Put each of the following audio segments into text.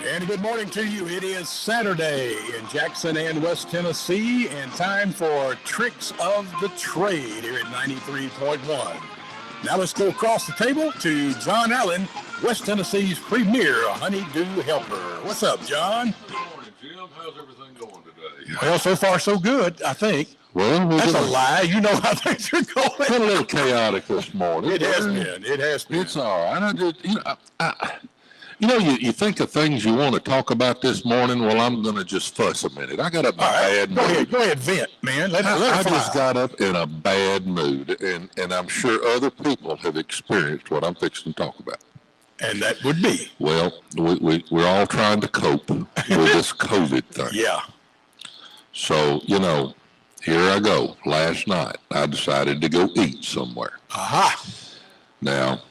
And good morning to you. It is Saturday in Jackson and West Tennessee, and time for Tricks of the Trade here at 93.1. Now let's go across the table to John Allen, West Tennessee's premier honeydew helper. What's up, John? Good morning, Jim. How's everything going today? Well, so far so good, I think. Well, that's a lie. You know how things are going. It's been a little chaotic this morning. It has been. It has been. It's all right. You think of things you want to talk about this morning. Well, I'm going to just fuss a minute. I got a bad mood. Go ahead, vent, man. I just got up in a bad mood, and I'm sure other people have experienced what I'm fixing to talk about. And that would be? Well, we're all trying to cope with this COVID thing. Yeah. So, here I go. Last night, I decided to go eat somewhere. Aha. Now,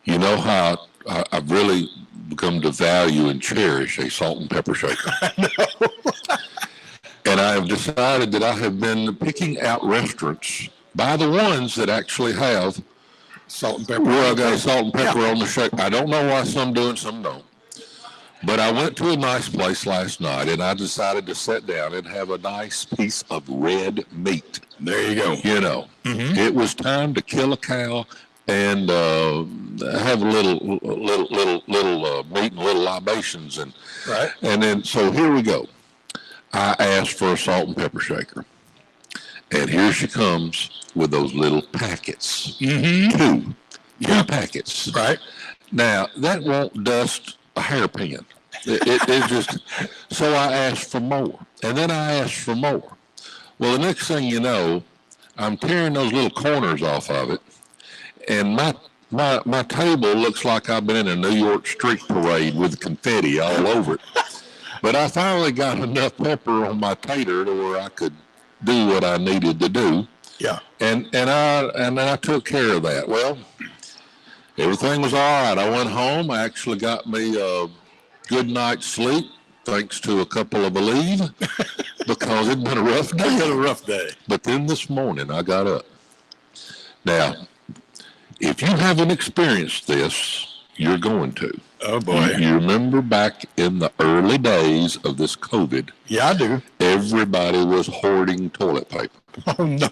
you know how I've really become to value and cherish a salt and pepper shaker. And I have decided that I have been picking out restaurants by the ones that actually have salt and pepper. Where I got salt and pepper on the shaker. I don't know why some do and some don't. But I went to a nice place last night, and I decided to sit down and have a nice piece of red meat. There you go. It was time to kill a cow and have a little meat and little libations, and then so here we go. I asked for a salt and pepper shaker, and here she comes with those little packets. Two packets. Right now that won't dust a hairpin. It just, so I asked for more, and then I asked for more. Well, the next thing you know, I'm tearing those little corners off of it, and my table looks like I've been in a New York street parade with confetti all over it. But I finally got enough pepper on my tater to where I could do what I needed to do. Yeah. And I took care of that. Well, everything was all right. I went home. I actually got me a good night's sleep, thanks to a couple of Aleve, because it'd been a rough day. It's been a rough day. But then this morning I got up. Now, if you haven't experienced this, you're going to. Oh, boy. You remember back in the early days of this COVID? Yeah, I do. Everybody was hoarding toilet paper. Oh, no.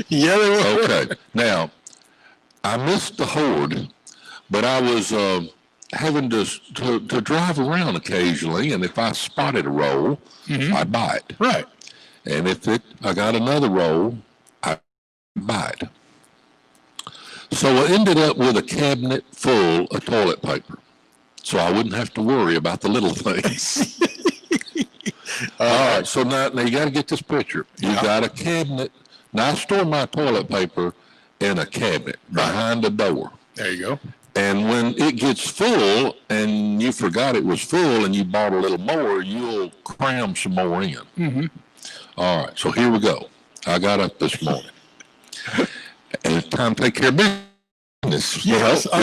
Yeah, they were. Okay. Now, I missed the hoard, but I was having to drive around occasionally, and if I spotted a roll, I'd buy it. Right. And if I got another roll, I'd buy it. So I ended up with a cabinet full of toilet paper, so I wouldn't have to worry about the little things. All right, so now you got to get this picture. You got a cabinet. Now I store my toilet paper in a cabinet behind the door. There you go. And when it gets full and you forgot it was full and you bought a little more, you'll cram some more in. All right, so here we go. I got up this morning. And it's time to take care of business. Yes, I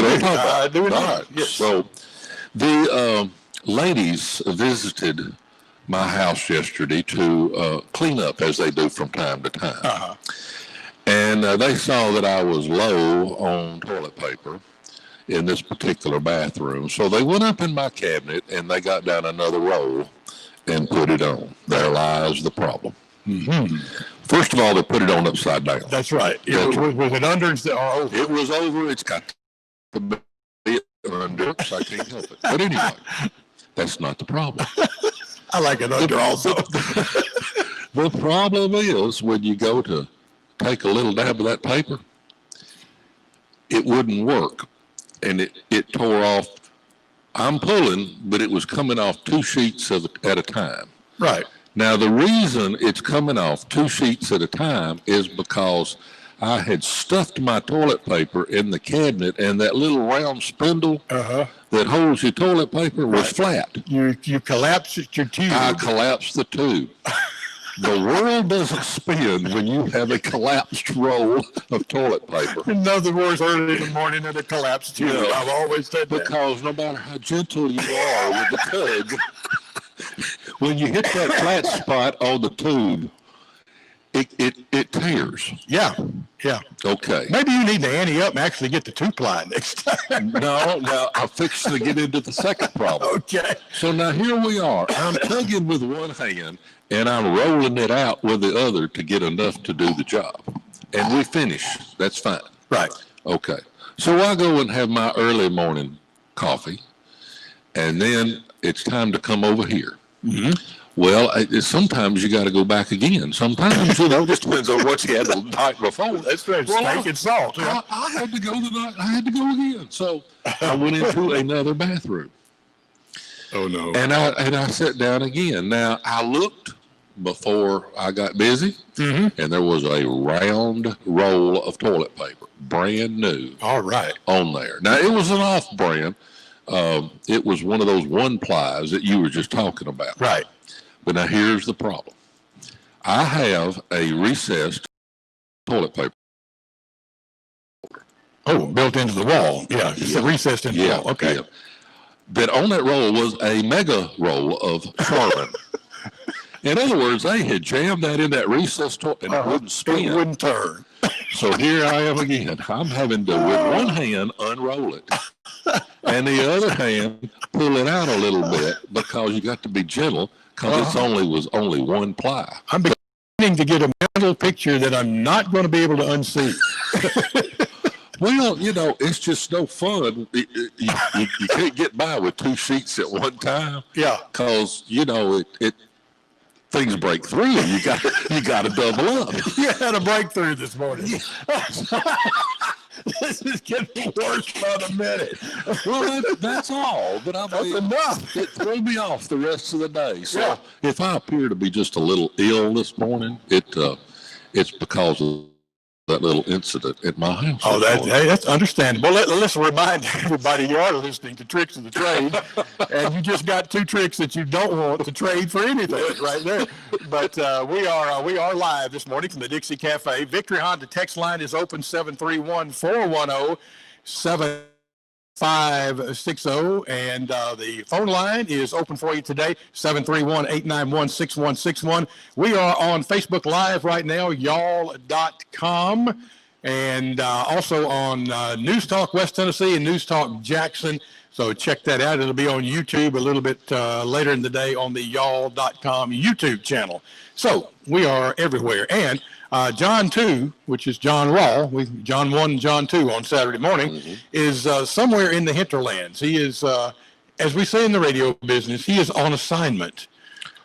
do it. All right. Yes. So the ladies visited my house yesterday to clean up, as they do from time to time. And they saw that I was low on toilet paper in this particular bathroom. So they went up in my cabinet and they got down another roll and put it on. There lies the problem. First of all, they put it on upside down. That's right. Was it under or over? It was over. It's got to be under, so I can't help it. But anyway, that's not the problem. I like it under also. The problem is when you go to take a little dab of that paper, it wouldn't work. And it tore off. I'm pulling, but it was coming off 2 sheets at a time. Right. Now, the reason it's coming off 2 sheets at a time is because I had stuffed my toilet paper in the cabinet, and that little round spindle that holds your toilet paper was flat. You collapsed your tube. I collapsed the tube. The world doesn't spin when you have a collapsed roll of toilet paper. Nothing worse early in the morning than a collapsed tube. I've always said that. Because no matter how gentle you are with the tug, when you hit that flat spot on the tube, it tears. Yeah. Okay. Maybe you need to ante up and actually get the 2-ply next time. No, I'm fixing to get into the second problem. Okay. So now here we are. I'm tugging with one hand, and I'm rolling it out with the other to get enough to do the job. And we finish. That's fine. Right. Okay. So I go and have my early morning coffee, and then it's time to come over here. Mm-hmm. Well, sometimes you got to go back again. Sometimes, just depends on what you had the night before. That's right. Steak and salt. Yeah. I had to go I had to go again. So I went into another bathroom. Oh no. And I sat down again. Now I looked before I got busy, mm-hmm. and there was a round roll of toilet paper, brand new. All right. On there. Now it was an off-brand. It was one of those 1-plies that you were just talking about. Right. But now here's the problem. I have a recessed toilet paper. Oh, built into the wall. Yeah, it's recessed into the wall. Okay. Yeah. That on that roll was a mega roll of Charmin. In other words, they had jammed that in that recessed toilet and it wouldn't spin. It wouldn't turn. So here I am again. I'm having to, with one hand, unroll it. And the other hand, pull it out a little bit because you got to be gentle because it was only 1 ply. I'm beginning to get a mental picture that I'm not going to be able to unsee. Well, it's just no fun. You can't get by with 2 sheets at one time. Yeah. Because, things break through. You got to double up. You had a breakthrough this morning. This is getting worse by the minute. Well, that's all. But that's enough. It threw me off the rest of the day. So if I appear to be just a little ill this morning, it's because of that little incident at my house. Oh, that's understandable. Let's remind everybody you are listening to Tricks of the Trade, and you just got 2 tricks that you don't want to trade for anything right there. But we are live this morning from the Dixie Cafe. Victory Honda text line is open 731-410-7560, and the phone line is open for you today, 731-891-6161. We are on Facebook Live right now, Yall.com, and also on News Talk West Tennessee and News Talk Jackson. So check that out. It'll be on YouTube a little bit later in the day on the Yall.com YouTube channel. So we are everywhere. And John 2, which is John Raw, John 1 and John 2 on Saturday morning, is somewhere in the hinterlands. He is, as we say in the radio business, he is on assignment.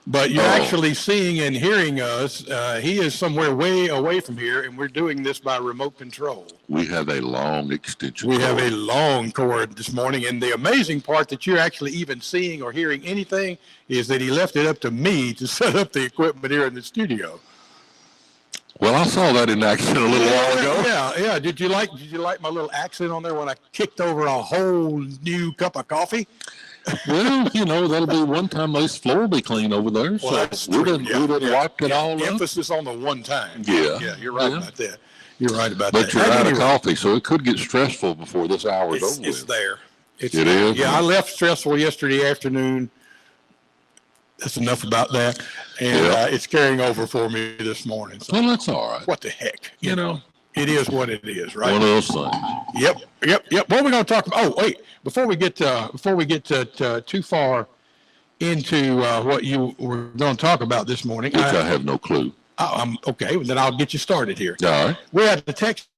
But you're actually seeing and hearing us. He is somewhere way away from here, and we're doing this by remote control. We have a long extension cord. We have a long cord this morning, and the amazing part that you're actually even seeing or hearing anything is that he left it up to me to set up the equipment here in the studio. Well, I saw that in action a little while ago. Yeah. Did you like my little accent on there when I kicked over a whole new cup of coffee? Well, that'll be one time this floor will be clean over there. Well, so we didn't wipe it all up. Emphasis on the one time. Yeah, you're right about that. You're right about that. But you're out of coffee, so it could get stressful before this hour's over. It's there. It is? Yeah, I left stressful yesterday afternoon. That's enough about that. And it's carrying over for me this morning. So well, that's all right. What the heck? It is what it is, right? One of those things. Yep. What are we going to talk about? Oh, wait. Before we get too far into what you were going to talk about this morning, which I have no clue. Okay. Then I'll get you started here. All right. We had the text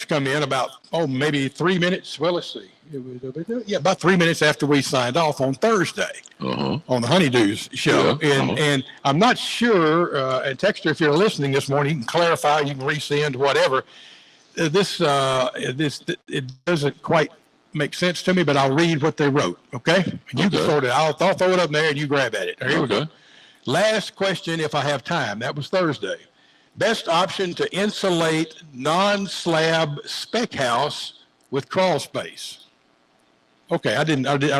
come in about maybe 3 minutes. Well, let's see. About 3 minutes after we signed off on Thursday on the Honeydews show. And I'm not sure, and Texter, if you're listening this morning, you can clarify, you can resend, whatever. It doesn't quite make sense to me, but I'll read what they wrote, okay? And you can sort it out. I'll throw it up there and you grab at it. Here we go. Last question, if I have time. That was Thursday. Best option to insulate non-slab spec house with crawl space. Okay, I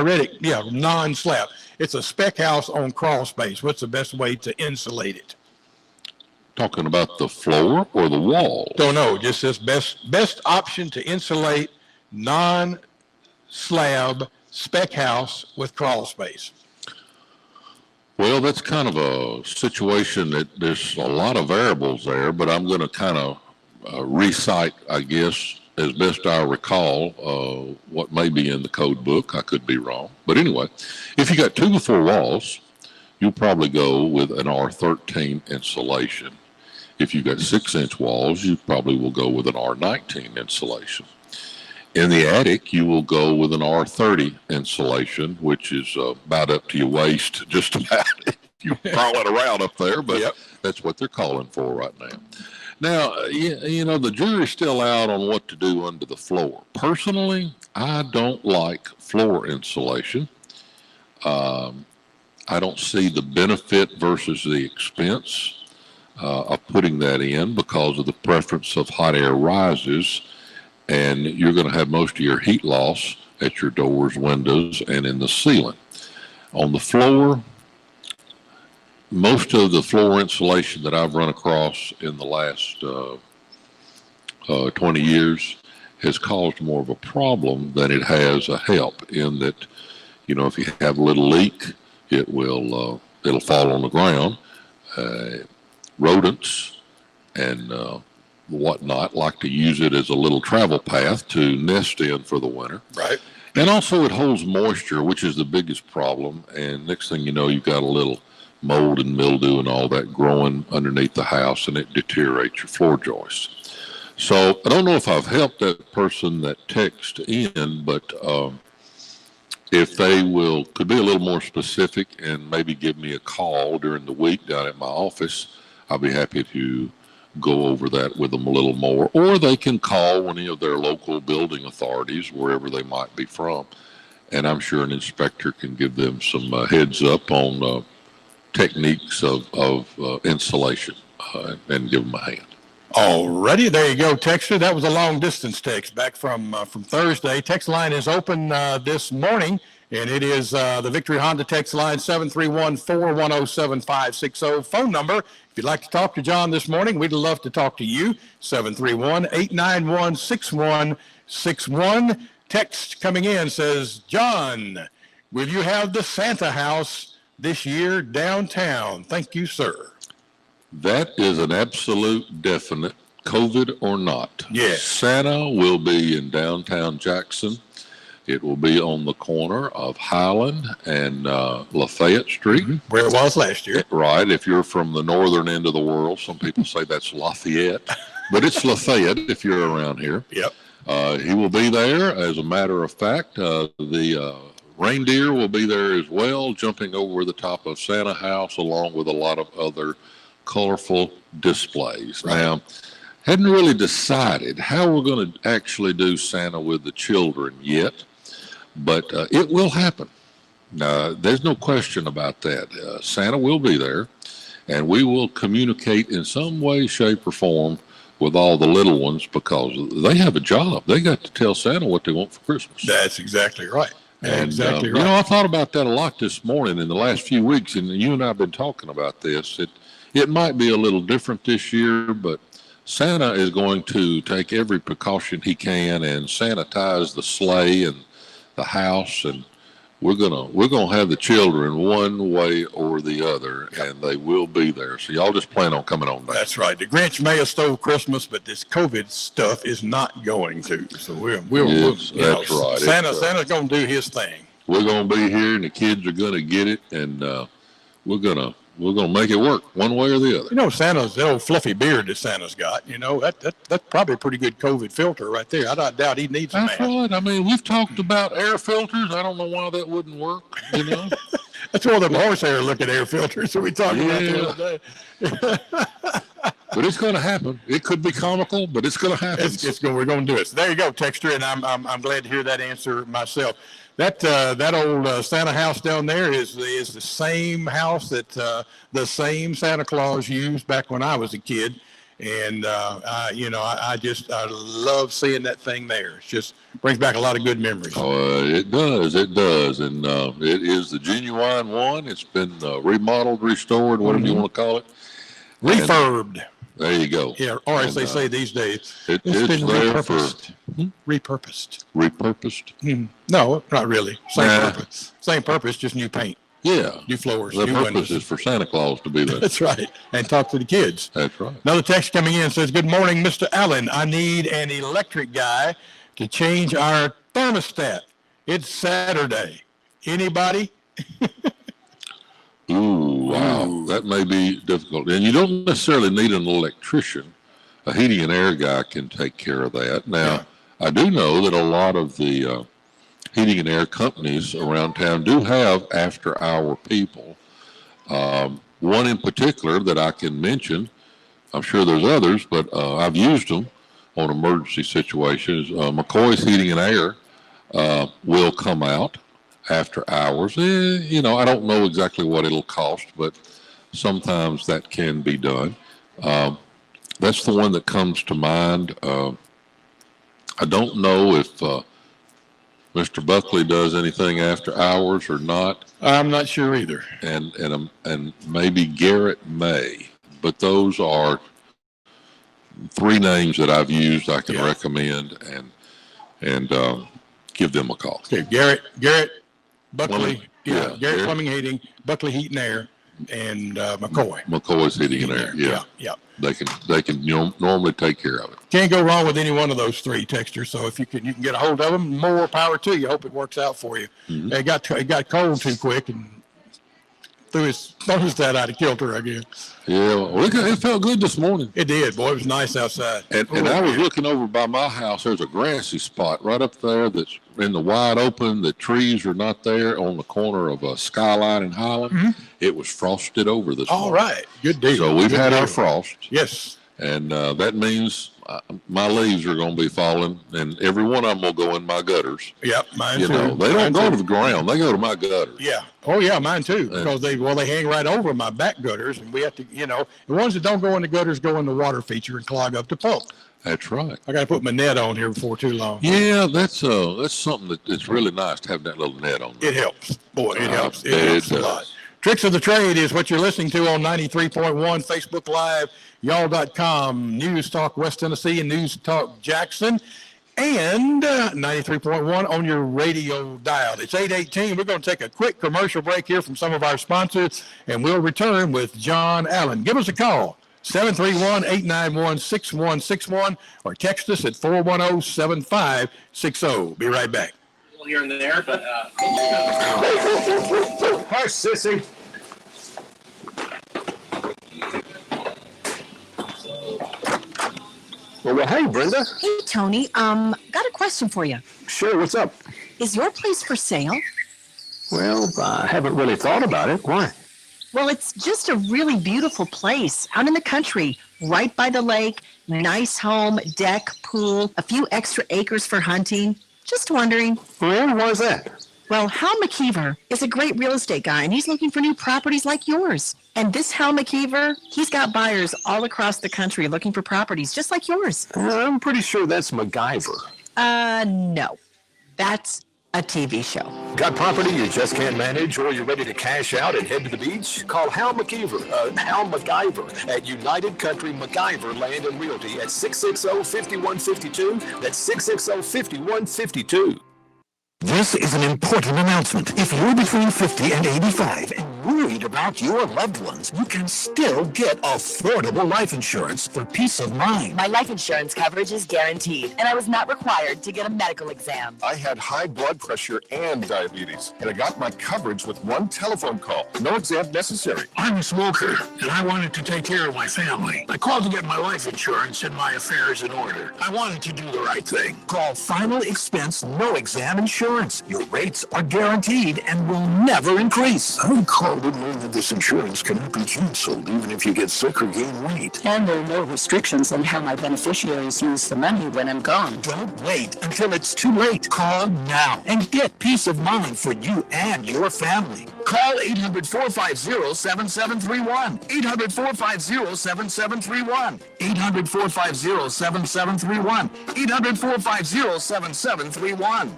read it. Yeah, non-slab. It's a spec house on crawl space. What's the best way to insulate it? Talking about the floor or the wall? Don't know. Just says best option to insulate non-slab spec house with crawl space. Well, that's kind of a situation that there's a lot of variables there, but I'm going to kind of recite, I guess, as best I recall, what may be in the code book. I could be wrong. But anyway, if you got 2 by 4 walls, you'll probably go with an R13 insulation. If you've got 6-inch walls, you probably will go with an R19 insulation. In the attic, you will go with an R30 insulation, which is about up to your waist, just about. You crawl it around up there, but that's what they're calling for right now. Now, you know, the jury's still out on what to do under the floor. Personally, I don't like floor insulation. I don't see the benefit versus the expense of putting that in because of the preference of hot air rises, and you're going to have most of your heat loss at your doors, windows, and in the ceiling. On the floor, most of the floor insulation that I've run across in the last 20 years has caused more of a problem than it has a help, in that, you know, if you have a little leak, it will it'll fall on the ground. Rodents and whatnot like to use it as a little travel path to nest in for the winter. Right. And also it holds moisture, which is the biggest problem. And next thing you know, you've got a little mold and mildew and all that growing underneath the house, and it deteriorates your floor joists. So I don't know if I've helped that person that text in, but if they could be a little more specific and maybe give me a call during the week down at my office, I'll be happy to go over that with them a little more. Or they can call any of their local building authorities, wherever they might be from, and I'm sure an inspector can give them some heads up on techniques of insulation and give them a hand. Alrighty, there you go, texter. That was a long distance text back from Thursday. Text line is open this morning, and it is the Victory Honda text line 731-410-7560. Phone number, if you'd like to talk to John this morning, we'd love to talk to you. 731-891-6161. Text coming in says, John, will you have the Santa house this year downtown? Thank you, sir. That is an absolute definite, COVID or not. Yes. Santa will be in downtown Jackson. It will be on the corner of Highland and Lafayette Street. Mm-hmm. Where it was last year. Right. If you're from the northern end of the world, some people say that's Lafayette, but it's Lafayette if you're around here. Yep. He will be there. As a matter of fact, the reindeer will be there as well, jumping over the top of Santa House, along with a lot of other colorful displays. Right. Now, hadn't really decided how we're going to actually do Santa with the children yet, but it will happen. There's no question about that. Santa will be there, and we will communicate in some way, shape, or form with all the little ones, because they have a job. They got to tell Santa what they want for Christmas. That's exactly right. And, exactly right. You know, I thought about that a lot this morning in the last few weeks, and you and I have been talking about this. It might be a little different this year, but Santa is going to take every precaution he can and sanitize the sleigh and the house, and we're gonna have the children one way or the other, and they will be there. So y'all just plan on coming on back. That's right. The Grinch may have stole Christmas, but this COVID stuff is not going to. So we'll Yes, that's right. Santa's gonna do his thing. We're gonna be here, and the kids are gonna get it, and we're gonna make it work one way or the other. You know, Santa's the old fluffy beard that Santa's got. You know, that's probably a pretty good COVID filter right there. I don't doubt he needs a mask. That's right. I mean, we've talked about air filters. I don't know why that wouldn't work. You know, that's one of them horsehair looking air filters that we talked about the other day. But it's going to happen. It could be comical, but it's going to happen. We're going to do it. So there you go, texter, and I'm glad to hear that answer myself. That old Santa house down there is the same house that the same Santa Claus used back when I was a kid, and I love seeing that thing there. It just brings back a lot of good memories. Oh, it does, and it is the genuine one. It's been remodeled, restored, whatever you want to call it, refurbed. There you go. Yeah, or as they say these days, it's been there repurposed. Repurposed. Repurposed? No, not really. Same purpose. Same purpose, just new paint. Yeah. New floors, The new purpose windows. is for Santa Claus to be there. That's right. And talk to the kids. That's right. Another text coming in says, good morning, Mr. Allen. I need an electric guy to change our thermostat. It's Saturday. Anybody? Ooh, wow. That may be difficult. And you don't necessarily need an electrician. A heating and air guy can take care of that. Now, I do know that a lot of the heating and air companies around town do have after-hour people. One in particular that I can mention, I'm sure there's others, but I've used them on emergency situations. McCoy's Heating and Air will come out after hours. I don't know exactly what it'll cost, but sometimes that can be done. That's the one that comes to mind. I don't know if Mr. Buckley does anything after hours or not. I'm not sure either. And maybe Garrett may, but those are three names that I've used. I can recommend and give them a call. Okay, Garrett, Buckley, Plumbing, Garrett Plumbing Heating, Buckley Heat and Air, and McCoy. McCoy's Heating and Air. Yeah. They can normally take care of it. Can't go wrong with any one of those three, texters. So if you can get a hold of them, more power to you. Hope it works out for you. Mm-hmm. It got cold too quick and threw his thermostat out of kilter again. Yeah, well, it felt good this morning. It did, boy. It was nice outside. And I was looking over by my house. There's a grassy spot right up there that's in the wide open. The trees are not there on the corner of a Skyline in Highland. Mm-hmm. It was frosted over this morning. All right. Good deal. So we've had our frost. Yes. And that means my leaves are going to be falling, and every one of them will go in my gutters. Yep, mine too. They don't go to the ground; they go to my gutters. Yeah. Oh yeah, mine too. Because they hang right over my back gutters, and we have to, the ones that don't go in the gutters go in the water feature and clog up the pump. That's right. I got to put my net on here before too long. Yeah, that's something that's really nice to have that little net on there. It helps, boy. It helps. It helps a lot. Tricks of the Trade is what you're listening to on 93.1 Facebook Live, Yall.com, News Talk West Tennessee and News Talk Jackson, and 93.1 on your radio dial. It's 8:18. We're going to take a quick commercial break here from some of our sponsors, and we'll return with John Allen. Give us a call, 731-891-6161, or text us at 410-7560. Be right back. Here and there, but Hi, sissy. Well, hey, Brenda. Hey, Tony. Got a question for you. Sure, what's up? Is your place for sale? Well, I haven't really thought about it. Why? Well, it's just a really beautiful place out in the country, right by the lake, nice home, deck, pool, a few extra acres for hunting. Just wondering. Well, why is that? Well, Hal McKeever is a great real estate guy, and he's looking for new properties like yours. And this Hal McKeever, he's got buyers all across the country looking for properties just like yours. I'm pretty sure that's MacGyver. No. That's a TV show. Got property you just can't manage, or you're ready to cash out and head to the beach? Call Hal McKeever, Hal MacGyver at United Country MacGyver Land and Realty at 660-5152. That's 660-5152. This is an important announcement. If you're between 50 and 85 and worried about your loved ones, you can still get affordable life insurance for peace of mind. My life insurance coverage is guaranteed, and I was not required to get a medical exam. I had high blood pressure and diabetes, and I got my coverage with one telephone call. No exam necessary. I'm a smoker, and I wanted to take care of my family. I called to get my life insurance and my affairs in order. I wanted to do the right thing. Call Final Expense No Exam Insurance. Your rates are guaranteed and will never increase. I called and learned that this insurance cannot be canceled even if you get sick or gain weight. And there are no restrictions on how my beneficiaries use the money when I'm gone. Don't wait until it's too late. Call now and get peace of mind for you and your family. Call 800-450-7731. 800-450-7731. 800-450-7731. 800-450-7731.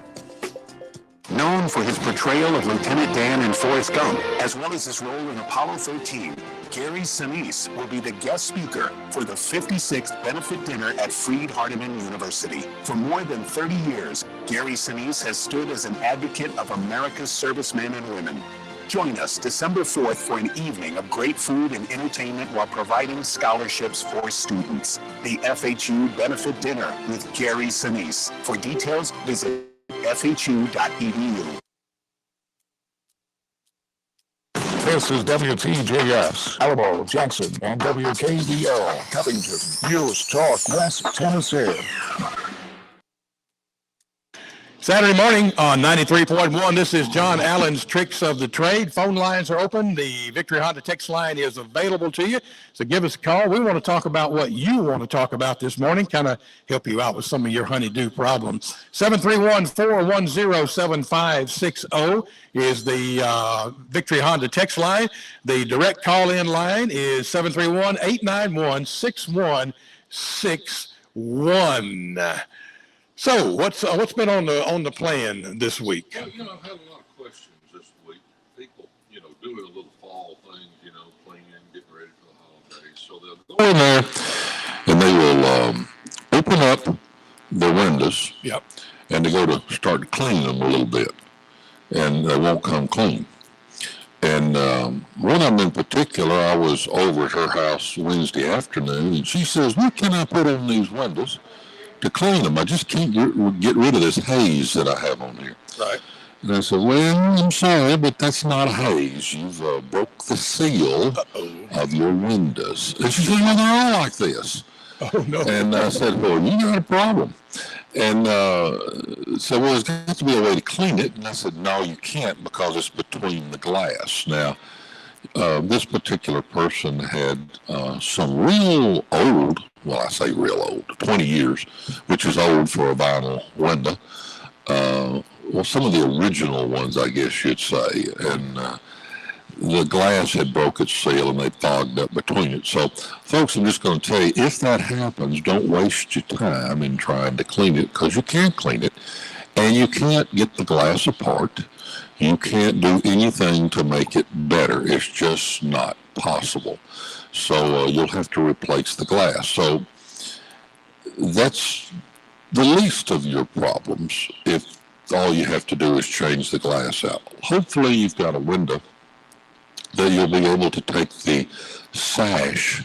Known for his portrayal of Lieutenant Dan in Forrest Gump, as well as his role in Apollo 13, Gary Sinise will be the guest speaker for the 56th benefit dinner at Freed-Hardeman University. For more than 30 years, Gary Sinise has stood as an advocate of America's servicemen and women. Join us December 4th for an evening of great food and entertainment while providing scholarships for students. The FHU Benefit Dinner with Gary Sinise. For details, visit fhu.edu. This is WTJS, Alamo, Jackson, and WKDL, Covington, News Talk, West Tennessee. Saturday morning on 93.1, this is John Allen's Tricks of the Trade. Phone lines are open. The Victory Honda text line is available to you. So give us a call. We want to talk about what you want to talk about this morning, kind of help you out with some of your honey-do problems. 731-410-7560 is the Victory Honda text line. The direct call-in line is 731-891-6161. So what's been on the plan this week? Well, I've had a lot of questions this week. People, doing a little fall thing, cleaning, getting ready for the holidays. So they'll go in there and they will open up the windows. Yep. And they go to start to clean them a little bit, and they won't come clean. And one of them in particular, I was over at her house Wednesday afternoon, and she says, "What can I put on these windows to clean them? I just can't get rid of this haze that I have on here." Right. And I said, "Well, I'm sorry, but that's not a haze. You've broke the seal of your windows." And she said, "Well, they're all like this." Oh, no. And I said, "Well, you got a problem." And said, "Well, there's got to be a way to clean it." And I said, "No, you can't, because it's between the glass." Now, this particular person had some real old, well, I say real old, 20 years, which is old for a vinyl window. Well, some of the original ones, I guess you'd say. And the glass had broke its seal and they fogged up between it. So, folks, I'm just going to tell you, if that happens, don't waste your time in trying to clean it, because you can't clean it. And you can't get the glass apart. You can't do anything to make it better. It's just not possible. So you'll have to replace the glass. So that's the least of your problems if all you have to do is change the glass out. Hopefully you've got a window that you'll be able to take the sash,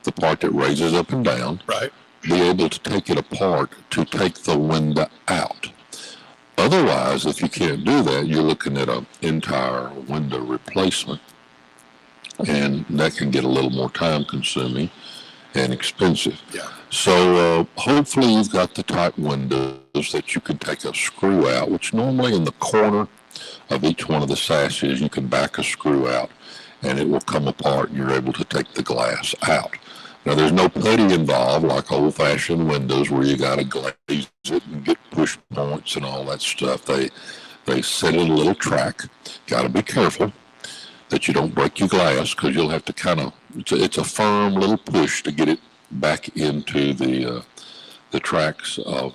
the part that raises up and down, Right. be able to take it apart to take the window out. Otherwise, if you can't do that, you're looking at an entire window replacement, and that can get a little more time consuming and expensive. Yeah. So hopefully you've got the type windows that you can take a screw out, which normally in the corner of each one of the sashes, you can back a screw out and it will come apart and you're able to take the glass out. Now, there's no putty involved like old-fashioned windows where you got to glaze it and get push points and all that stuff. They set it in a little track. Got to be careful that you don't break your glass, because you'll have to kind of, it's a firm little push to get it back into the tracks of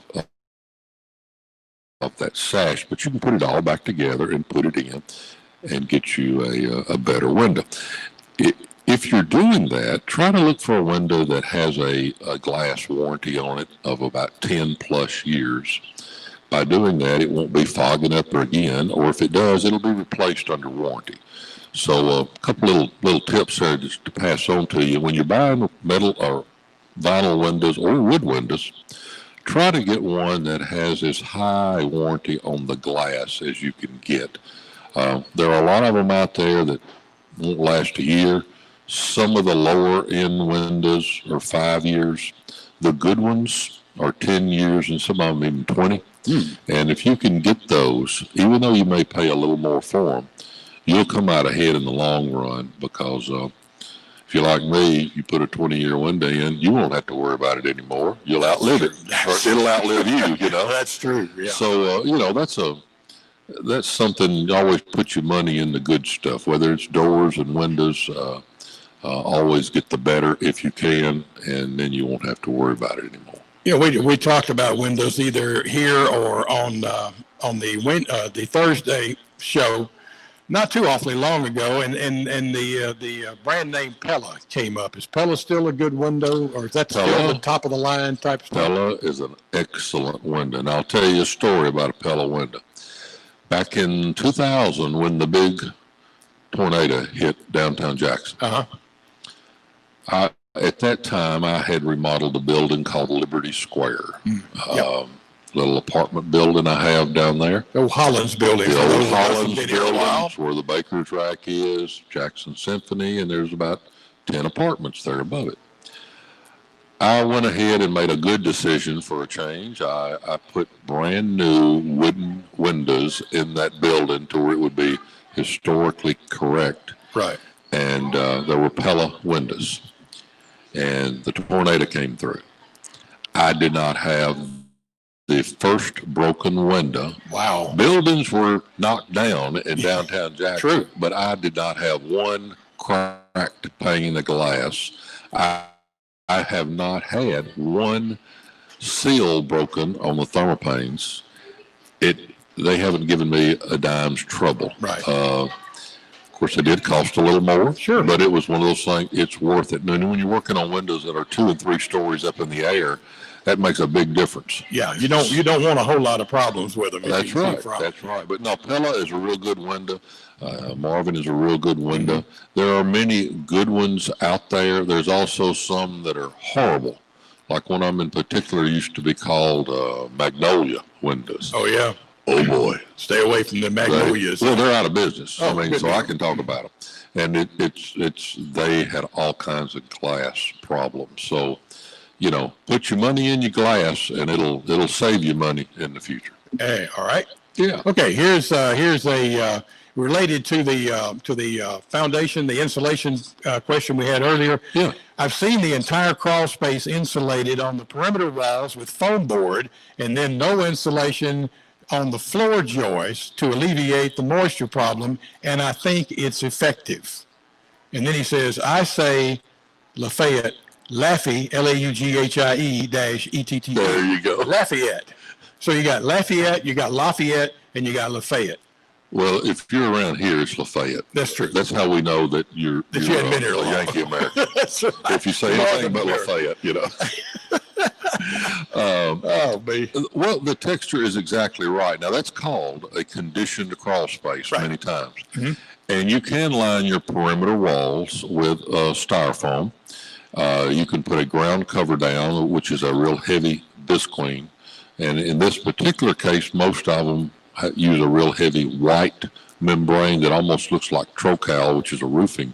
that sash. But you can put it all back together and put it in and get you a better window. If you're doing that, try to look for a window that has a glass warranty on it of about 10 plus years. By doing that, it won't be fogging up again, or if it does, it'll be replaced under warranty. So a couple little tips there just to pass on to you. When you're buying metal or vinyl windows or wood windows, try to get one that has as high warranty on the glass as you can get. There are a lot of them out there that won't last a year. Some of the lower end windows are 5 years. The good ones are 10 years, and some of them even 20. And if you can get those, even though you may pay a little more for them, you'll come out ahead in the long run, because if you're like me, you put a 20-year window in, you won't have to worry about it anymore. You'll outlive it, or it'll outlive you, That's true, yeah. So, that's something, you always put your money in the good stuff, whether it's doors and windows. Always get the better if you can, and then you won't have to worry about it anymore. Yeah, we talked about windows either here or on the Thursday show not too awfully long ago, and the brand name Pella came up. Is Pella still a good window, or is that still the top of the line type stuff? Pella is an excellent window, and I'll tell you a story about a Pella window. Back in 2000, when the big tornado hit downtown Jackson. At that time, I had remodeled a building called Liberty Square. Little apartment building I have down there. Old Hollins building. The old Hollins building where the Baker's Rack is, Jackson Symphony, and there's about 10 apartments there above it. I went ahead and made a good decision for a change. I put brand new wooden windows in that building to where it would be historically correct. Right. And there were Pella Windows. And the tornado came through. I did not have the first broken window. Wow. Buildings were knocked down in downtown Jackson. True. But I did not have one cracked pane of glass. I have not had one seal broken on the thermopanes. They haven't given me a dime's trouble. Right. Of course, it did cost a little more. Sure. But it was one of those things, it's worth it. And when you're working on windows that are 2 and 3 stories up in the air, that makes a big difference. Yeah, you don't want a whole lot of problems with them. That's right. That's right. But no, Pella is a real good window. Marvin is a real good window. There are many good ones out there. There's also some that are horrible. Like one of them in particular used to be called Magnolia windows. Oh, yeah. Oh, boy. Stay away from the Magnolias. They're out of business. Oh, so I can talk about them. And they had all kinds of glass problems. So, put your money in your glass, and it'll save you money in the future. Hey, all right. Yeah. Okay. Here's a related to the foundation, the insulation question we had earlier. Yeah. I've seen the entire crawl space insulated on the perimeter walls with foam board, and then no insulation on the floor joists to alleviate the moisture problem, and I think it's effective. And then he says, I say Lafayette. Laffey, L-A-U-G-H-I-E -E-T-T. There you go. Lafayette. So you got Lafayette, you got Lafayette, and you got Lafayette. Well, if you're around here, it's Lafayette. That's true. That's how we know that you're you hadn't been here a long. Yankee American. That's right. If you say anything but Lafayette, Well, the texture is exactly right. Now, that's called a conditioned crawl space many times. Mm-hmm. And you can line your perimeter walls with styrofoam. You can put a ground cover down, which is a real heavy visqueen. And in this particular case, most of them use a real heavy white membrane that almost looks like Trocal, which is a roofing,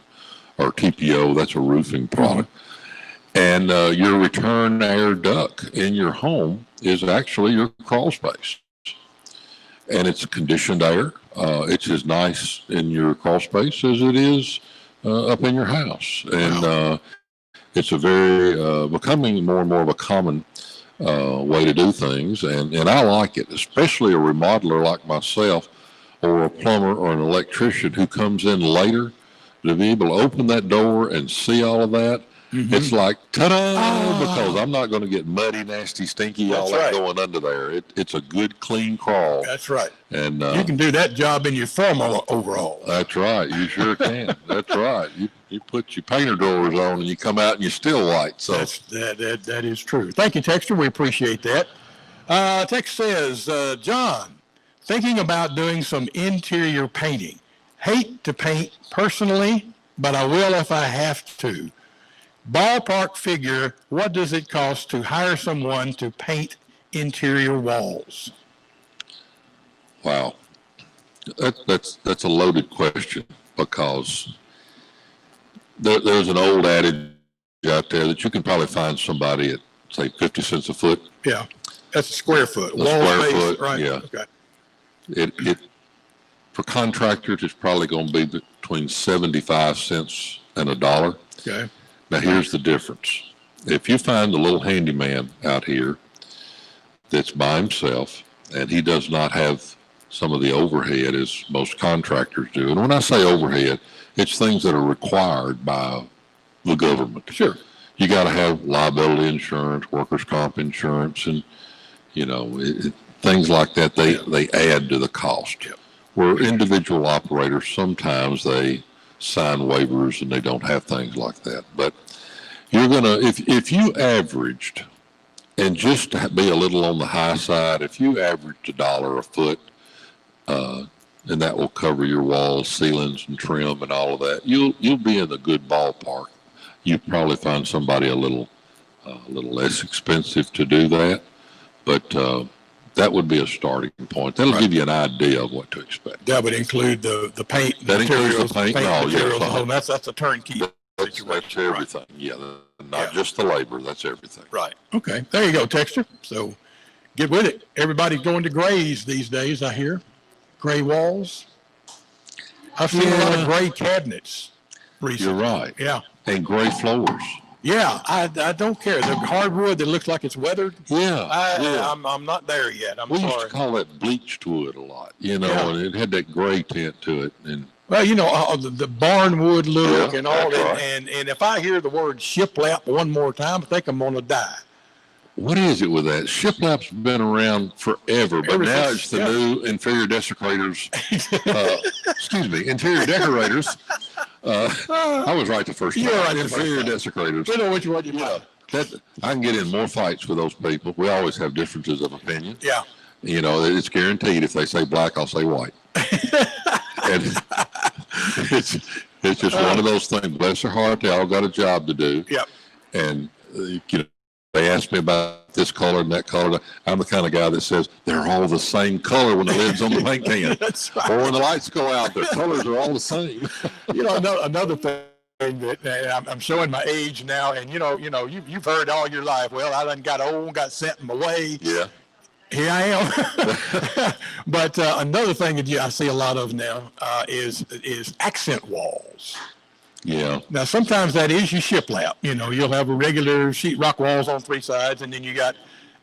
or TPO, that's a roofing product. And your return air duct in your home is actually your crawl space. And it's conditioned air. It's as nice in your crawl space as it is up in your house. And it's a very becoming more and more of a common way to do things, and I like it, especially a remodeler like myself, or a plumber or an electrician who comes in later to be able to open that door and see all of that. It's like ta-da, because I'm not going to get muddy, nasty, stinky, all that going under there. It's a good, clean crawl. That's right. And you can do that job in your formal overall. That's right. You sure can. That's right. You put your painter drawers on and you come out and you're still white. So that is true. Thank you, Texter. We appreciate that. Text says, John, thinking about doing some interior painting. Hate to paint personally, but I will if I have to. Ballpark figure, what does it cost to hire someone to paint interior walls? Wow. That's a loaded question, because there's an old adage out there that you can probably find somebody at, say, 50 cents a foot. Yeah, that's a square foot. Foot, right? Yeah. Okay. It for contractors, it's probably going to be between 75 cents and $1. Okay. Now, here's the difference. If you find a little handyman out here that's by himself, and he does not have some of the overhead as most contractors do, and when I say overhead, it's things that are required by the government. Sure. You got to have liability insurance, workers' comp insurance, and, things like that, they add to the cost. Yep. Where individual operators, sometimes they sign waivers and they don't have things like that. But you're going to, if you averaged, and just to be a little on the high side, if you averaged $1 a foot, and that will cover your walls, ceilings, and trim and all of that. You'll be in a good ballpark. You probably find somebody a little less expensive to do that, but that would be a starting point. That'll give you an idea of what to expect. That would include the paint, That materials, includes the paint and all, materials, yeah. that's a turnkey. That's everything. Yeah, not just the labor. That's everything. Right. Okay. There you go, Texture. So get with it. Everybody's going to grays these days, I hear. Gray walls. I've seen a lot of gray cabinets recently. You're right. Yeah. And gray floors. Yeah, I don't care. The hardwood that looks like it's weathered. Yeah. I'm not there yet. We sorry. used to call that bleached wood a lot, and it had that gray tint to it. And well, the barnwood look and all that. Right. And if I hear the word shiplap one more time, I think I'm going to die. What is it with that? Shiplap's been around forever, but now it's the new interior decorators. Interior decorators. I was right the first time. Right interior decorators. We know which one you mean. I can get in more fights with those people. We always have differences of opinion. Yeah. It's guaranteed. If they say black, I'll say white. And it's just one of those things. Bless their heart, they all got a job to do. Yep. And they ask me about this color and that color. I'm the kind of guy that says they're all the same color when the lid's on the paint can. That's right. Or when the lights go out, their colors are all the same. Another thing that I'm showing my age now, and you've heard all your life. Well, I done got old, got sent in my way. Yeah. Here I am. But another thing that I see a lot of now is accent walls. Yeah. Now, sometimes that is your shiplap. You'll have a regular sheetrock walls on three sides, and then you got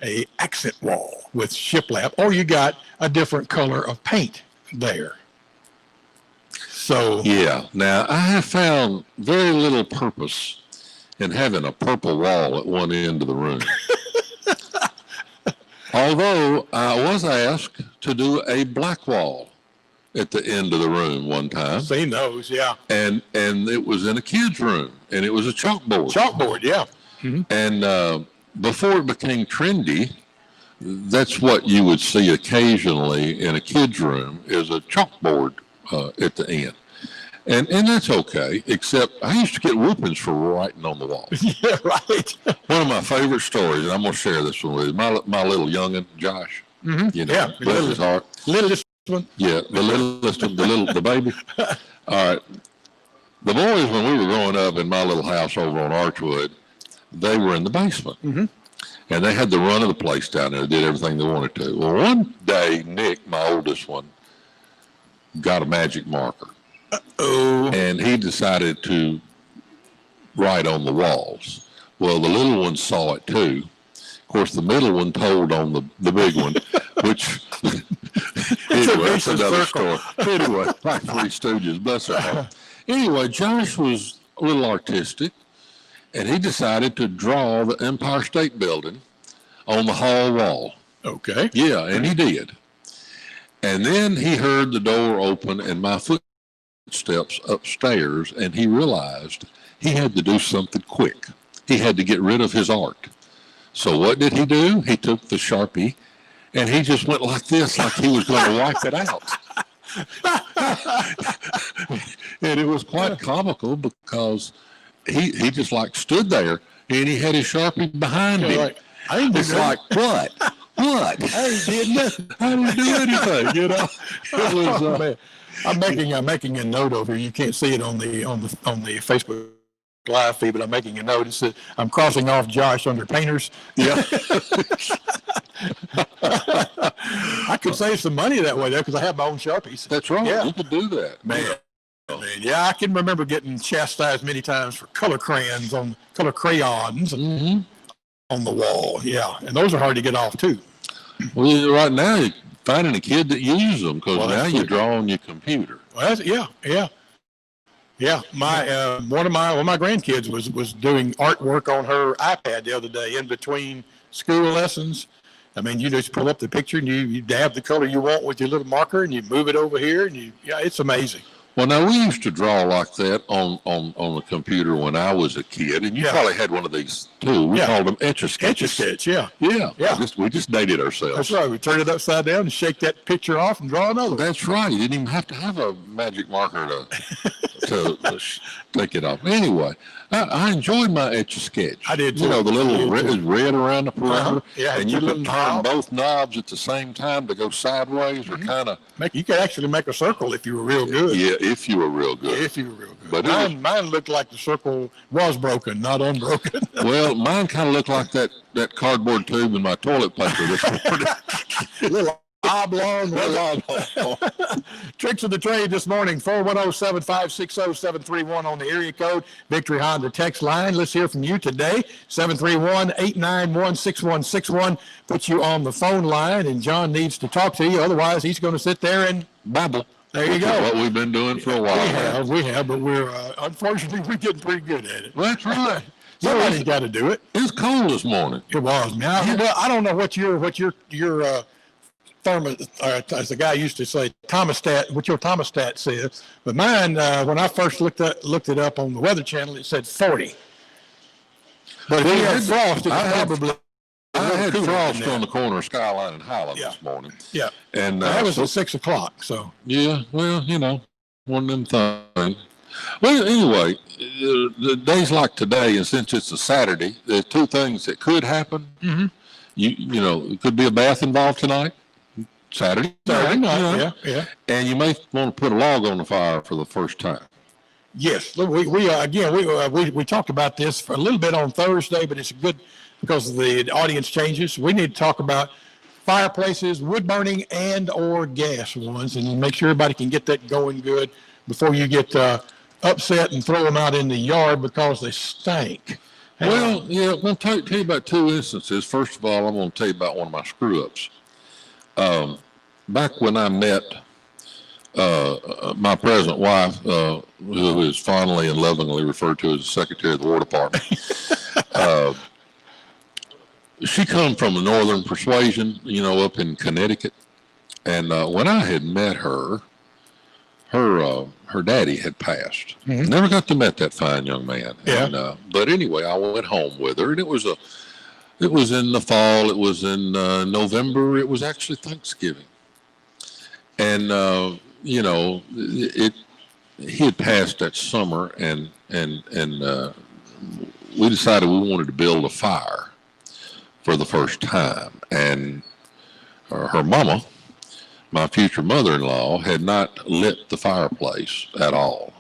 a accent wall with shiplap, or you got a different color of paint there. So yeah. Now, I have found very little purpose in having a purple wall at one end of the room. Although I was asked to do a black wall at the end of the room one time. Seen those, yeah. And it was in a kid's room, and it was a chalkboard. Chalkboard, yeah. Mm-hmm. And before it became trendy, that's what you would see occasionally in a kid's room is a chalkboard at the end. And that's okay, except I used to get whoopings for writing on the wall. Yeah, right. One of my favorite stories, and I'm going to share this one with you, my little youngin', Josh. Mm-hmm. Bless his heart. Littlest one. Yeah, the littlest one, the baby. All right. The boys, when we were growing up in my little house over on Archwood, they were in the basement. Mm-hmm. And they had the run of the place down there, did everything they wanted to. Well, one day, Nick, my oldest one, got a magic marker. Uh-oh. And he decided to write on the walls. Well, the little one saw it too. Of course, the middle one told on the big one, which anyway, that's another story. Anyway, like Three Stooges, bless her heart. Anyway, Josh was a little artistic, and he decided to draw the Empire State Building on the hall wall. Okay. Yeah, and he did. And then he heard the door open and my footsteps upstairs, and he realized he had to do something quick. He had to get rid of his art. So what did he do? He took the Sharpie and he just went like this, like he was going to wipe it out. And it was quite comical because he just like stood there and he had his Sharpie behind him. Like, I ain't it's like, what? What? I ain't did nothing. I didn't do anything, you know. It was, man. I'm making a note over here. You can't see it on the Facebook live feed, but I'm making a note. It says I'm crossing off Josh under painters. Yeah. I could save some money that way, though, because I have my own Sharpies. That's right. Yeah. You could do that, man. Yeah, I can remember getting chastised many times for color crayons on on the wall. Yeah, and those are hard to get off too. Well, right now you're finding a kid that uses them because now you draw on your computer. Well, yeah. My one of my grandkids was doing artwork on her iPad the other day in between school lessons. I mean, you just pull up the picture and you dab the color you want with your little marker and you move it over here and it's amazing. Well, now we used to draw like that on the computer when I was a kid, and you probably had one of these too. We called them Etch-a-Sketches. Etch-a-Sketch, yeah. We just dated ourselves. That's right. We turn it upside down and shake that picture off and draw another one. That's right. You didn't even have to have a magic marker to take it off. Anyway, I enjoyed my Etch-a-Sketch. I did too. You know, the little red around the perimeter, Yeah, and you could turn both knobs at the same time to go sideways or kind of. You could actually make a circle if you were real good. Yeah, if you were real good. If you were real good. But mine looked like the circle was broken, not unbroken. Well, mine kind of looked like that cardboard tube in my toilet paper this morning. Little oblong. Tricks of the trade this morning, 410-756-0731 on the area code. Victory Honda text line. Let's hear from you today. 731-891-6161. Put you on the phone line, and John needs to talk to you. Otherwise, he's going to sit there and babble. There you go. What we've been doing for a while. We have, but we're unfortunately we're getting pretty good at it. That's right. Somebody's got to do it. It's cold this morning. It was. Now, well, I don't know what your thermo, as the guy used to say, thermostat, what your thermostat says. But mine, when I first looked it up on the Weather Channel, it said 40. But if you had frost, I had frost on the corner of Skyline and Highland this morning. Yeah. And that was at 6 o'clock. So. Yeah. Well, one of them things. Well, anyway, the days like today, and since it's a Saturday, there are two things that could happen. Mm-hmm. It could be a bath involved tonight. Saturday night, yeah. And you may want to put a log on the fire for the first time. Yes, we talked about this for a little bit on Thursday, but it's good because the audience changes. We need to talk about fireplaces, wood burning, and or gas ones, and make sure everybody can get that going good before you get upset and throw them out in the yard because they stink. Well, I'm going to tell you about two instances. First of all, I'm going to tell you about one of my screw-ups. Back when I met my present wife, who is fondly and lovingly referred to as the Secretary of the War Department, she come from a northern persuasion, up in Connecticut. And when I had met her daddy had passed. Mm-hmm. Never got to meet that fine young man. Yeah. And, but anyway, I went home with her, and it was in the fall. It was in November. It was actually Thanksgiving. And, he had passed that summer, and we decided we wanted to build a fire for the first time. And her mama, my future mother-in-law, had not lit the fireplace at all,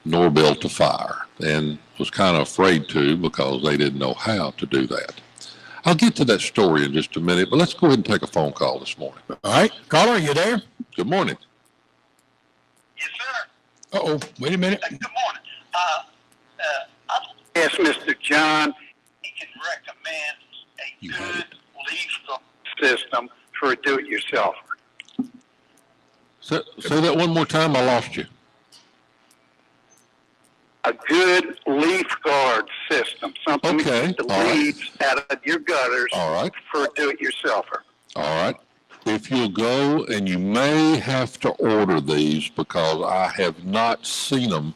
nor built a fire, and was kind of afraid to because they didn't know how to do that. I'll get to that story in just a minute, but let's go ahead and take a phone call this morning. All right. Caller, are you there? Good morning. Yes, sir. Uh-oh. Wait a minute. Good morning. Yes, Mr. John, he can recommend a good leaf system for a do-it-yourself. Say that one more time. I lost you. A good leaf guard system, something to keep the weeds out of your gutters for a do-it-yourselfer. All right. If you'll go, and you may have to order these because I have not seen them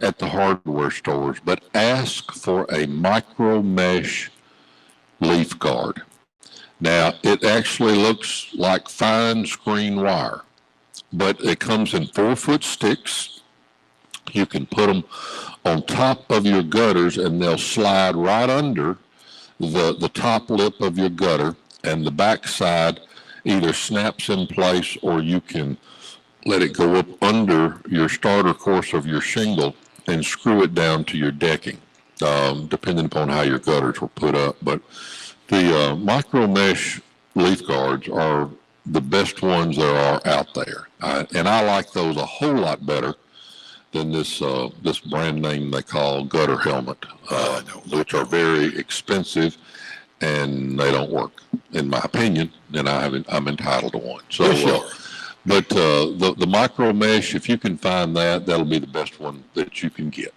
at the hardware stores, but ask for a micro mesh leaf guard. Now, it actually looks like fine screen wire, but it comes in 4-foot sticks. You can put them on top of your gutters, and they'll slide right under the top lip of your gutter, and the back side either snaps in place, or you can let it go up under your starter course of your shingle and screw it down to your decking, depending upon how your gutters were put up. But the micro mesh leaf guards are the best ones there are out there, and I like those a whole lot better than this brand name they call gutter helmet, which are very expensive and they don't work, in my opinion. And I'm entitled to one. So, but the micro mesh, if you can find that, that'll be the best one that you can get.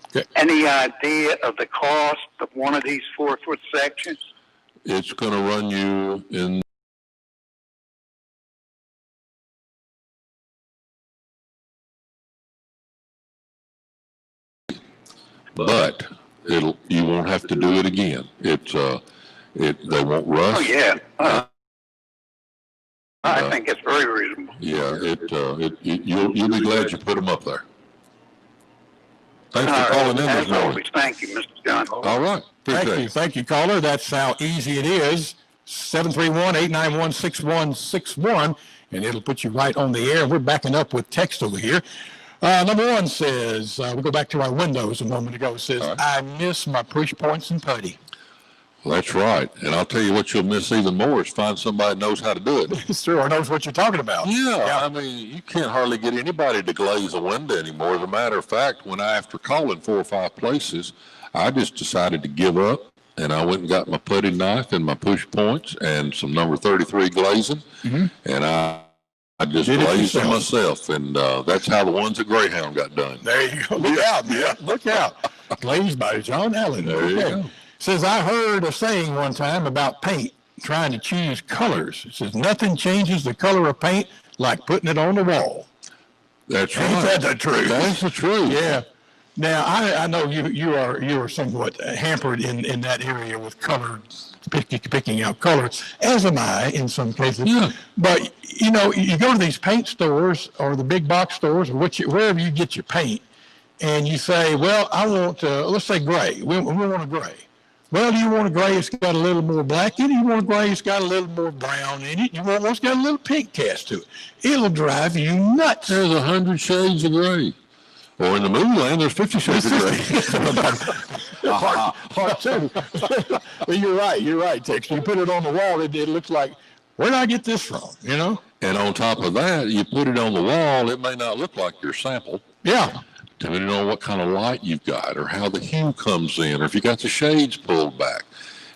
Okay. Any idea of the cost of one of these 4-foot sections? It's going to run you in but you won't have to do it again. They won't rust. Oh yeah. I think it's very reasonable. Yeah, you'll be glad you put them up there. Thanks for calling in this morning. Always, thank you, Mr. John. All right. Thank you, caller. That's how easy it is. 731-891-6161, and it'll put you right on the air. We're backing up with text over here. Number one says, we'll go back to our windows a moment ago. It says, I miss my push points and putty. Well, that's right. And I'll tell you what you'll miss even more is find somebody that knows how to do it. It's true, or knows what you're talking about. Yeah, I mean, you can't hardly get anybody to glaze a window anymore. As a matter of fact, after calling 4 or 5 places, I just decided to give up, and I went and got my putty knife and my push points and some number 33 glazing, and I just glazed them myself, and that's how the ones at Greyhound got done. There you go. Look out, man. Look out. Glazed by John Allen. There you go. Says, I heard a saying one time about paint, trying to choose colors. It says, nothing changes the color of paint like putting it on the wall. That's right. Ain't that the truth? That's the truth. Yeah. Now, I know you are somewhat hampered in that area with color, picking out colors, as am I in some cases. Yeah. But, you go to these paint stores or the big box stores or wherever you get your paint, and you say, well, I want, let's say gray. We want a gray. Well, you want a gray that's got a little more black in it. You want a gray that's got a little more brown in it. You want one that's got a little pink cast to it. It'll drive you nuts. There's 100 shades of gray. Or in the movie land, there's 50 shades of gray. Part two. Well, you're right, Tex. You put it on the wall, it looks like, where did I get this from, And on top of that, you put it on the wall, it may not look like your sample. Yeah. Depending on what kind of light you've got or how the hue comes in or if you got the shades pulled back.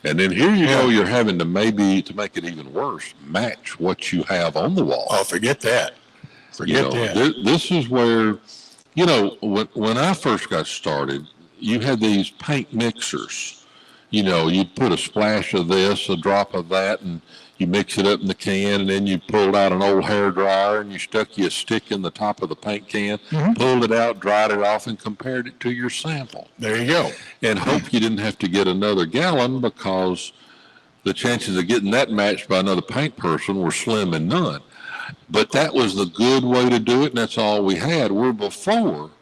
And then here you go, you're having to make it even worse, match what you have on the wall. Oh, forget that. That. This is where, when I first got started, you had these paint mixers. You'd put a splash of this, a drop of that, and you mix it up in the can, and then you pulled out an old hair dryer and you stuck you a stick in the top of the paint can, pulled it out, dried it off, and compared it to your sample. There you go. And hope you didn't have to get another gallon because the chances of getting that matched by another paint person were slim and none. But that was the good way to do it, and that's all we had. Where before,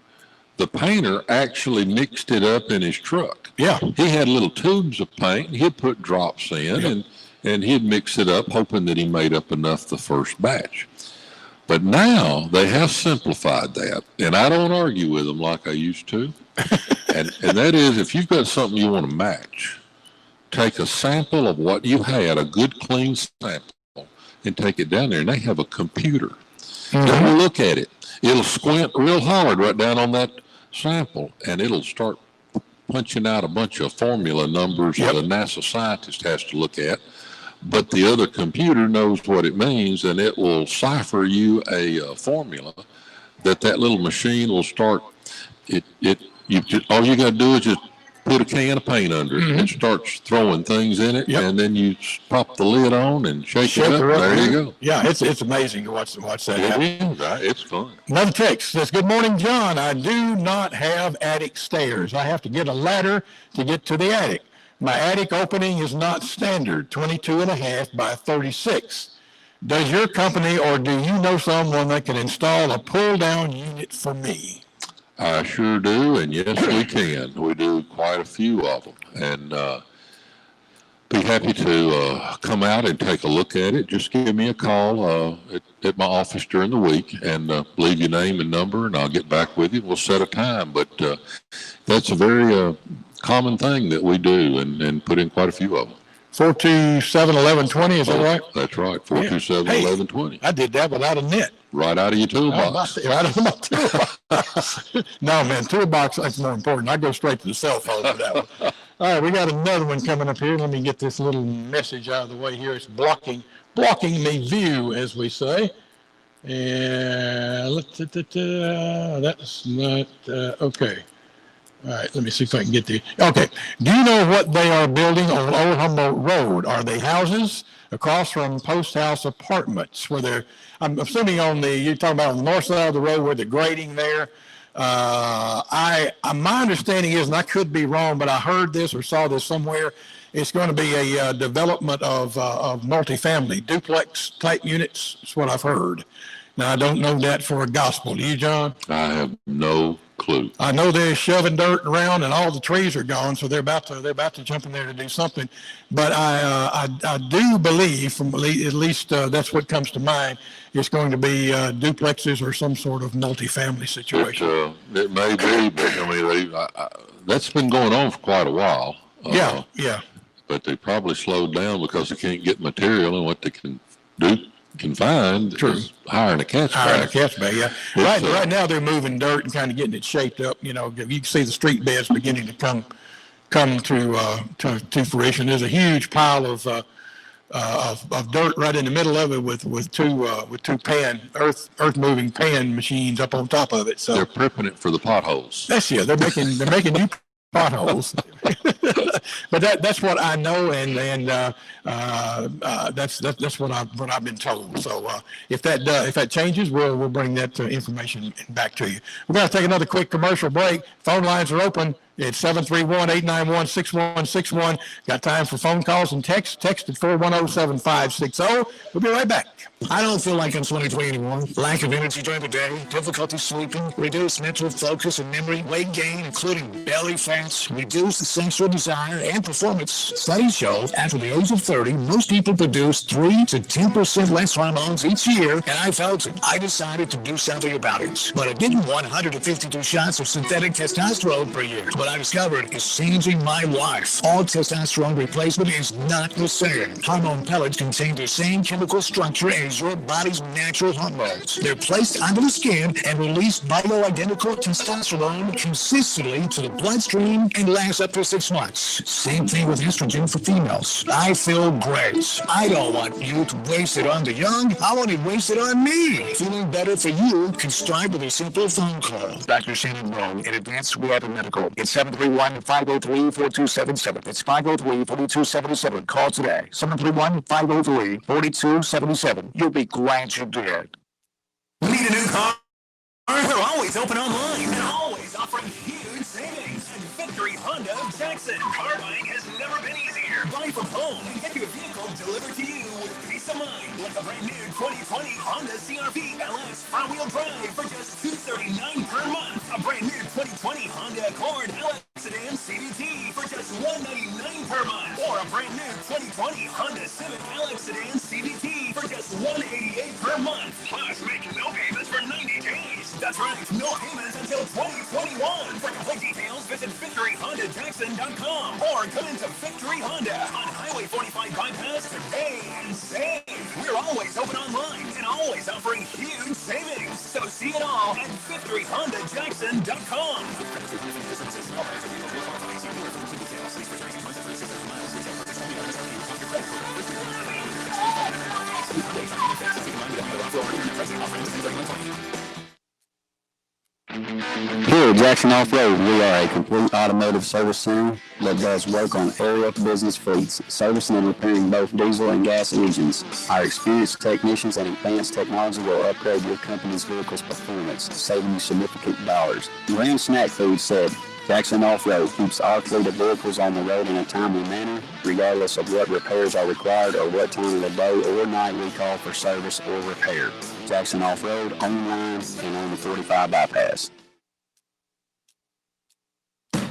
the painter actually mixed it up in his truck. Yeah. He had little tubes of paint, and he'd put drops in, and he'd mix it up, hoping that he made up enough the first batch. But now they have simplified that, and I don't argue with them like I used to. and that is, if you've got something you want to match, take a sample of what you had, a good clean sample, and take it down there, and they have a computer. It'll look at it. It'll squint real hard right down on that sample, and it'll start punching out a bunch of formula numbers that a NASA scientist has to look at. But the other computer knows what it means, and it will cipher you a formula that little machine will start. All you got to do is just put a can of paint under it. It starts throwing things in it, and then you pop the lid on and shake it up. There you go. Yeah, it's amazing to watch that happen. It is, right? It's fun. Another text says, good morning, John. I do not have attic stairs. I have to get a ladder to get to the attic. My attic opening is not standard, 22.5 by 36. Does your company or do you know someone that can install a pull-down unit for me? I sure do, and yes, we can. We do quite a few of them, and be happy to come out and take a look at it. Just give me a call at my office during the week and leave your name and number, and I'll get back with you. We'll set a time, but that's a very common thing that we do and put in quite a few of them. 427-1120, is that right? That's right, 427-1120. I did that without a net. Right out of your toolbox. Right out of my toolbox. No, man, toolbox, that's more important. I go straight to the cell phone for that one. All right, we got another one coming up here. Let me get this little message out of the way here. It's blocking me view, as we say. And that's not, okay. All right, let me see if I can get the, okay. Do you know what they are building on Old Humboldt Road? Are they houses across from Post House Apartments where they're, I'm assuming you're talking about on the north side of the road where the grading there, My understanding is, and I could be wrong, but I heard this or saw this somewhere. It's going to be a development of multifamily duplex type units. That's what I've heard. Now I don't know that for a gospel. Do you, John? I have no clue. I know they're shoving dirt around and all the trees are gone, so they're about to jump in there to do something. But I do believe, from at least that's what comes to mind, it's going to be duplexes or some sort of multifamily situation. It may be, but I mean, that's been going on for quite a while. Yeah. But they probably slowed down because they can't get material, and what they can find is hiring a catch bag. Yeah. Right now they're moving dirt and kind of getting it shaped up. You know, you can see the street beds beginning to come to fruition. There's a huge pile of dirt right in the middle of it with two earth moving pan machines up on top of it. So they're prepping it for the potholes. They're making new potholes. But that's what I know, and that's what I've been told. So if that changes, we'll bring that information back to you. We're going to take another quick commercial break. Phone lines are open. It's 731-891-6161. Got time for phone calls and text. Text at 410-7560. We'll be right back. I don't feel like I'm 2020 anymore. Lack of energy during the day, difficulty sleeping, reduced mental focus and memory, weight gain, including belly fats, reduced sexual desire and performance. Studies show after the age of 30, most people produce 3 to 10% less hormones each year, and I felt it. I decided to do something about it. But I didn't want 152 shots of synthetic testosterone per year. What I discovered is changing my life. All testosterone replacement is not the same. Hormone pellets contain the same chemical structure as your body's natural hormones. They're placed under the skin and release bioidentical testosterone consistently to the bloodstream and lasts up to 6 months. Same thing with estrogen for females. I feel great. I don't want you to waste it on the young. I want it wasted on me. Feeling better for you can start with a simple phone call. Dr. Shannon Rowe in Advanced Rehab and Medical. It's 731-503-4277. It's 503-4277. Call today. 731-503-4277. You'll be glad you did. Need a new car? They're always open online and always offering huge savings. And Victory Honda of Jackson. Car buying has never been easier. Buy from home and get your vehicle delivered to you with peace of mind. Like a brand new 2020 Honda CR-V LS front-wheel drive for just $239 per month. A brand new 2020 Honda Accord LS sedan CVT for just $199 per month. Or a brand new 2020 Honda Civic LX sedan CVT for just $188 per month. Plus, make no payments for 90 days. That's right, no payments until 2021. For complete details, visit VictoryHondaJackson.com or come into Victory Honda on Highway 45 bypass today and save. We're always open online and always offering huge savings. So see it all at VictoryHondaJackson.com. Here at Jackson Off-Road, we are a complete automotive service center that does work on area business fleets, servicing and repairing both diesel and gas engines. Our experienced technicians and advanced technology will upgrade your company's vehicle's performance, saving you significant dollars. Grand Snack Food said, Jackson Off-Road keeps our fleet of vehicles on the road in a timely manner, regardless of what repairs are required or what time of the day or night we call for service or repair. Jackson Off-Road, online and on the 45 bypass.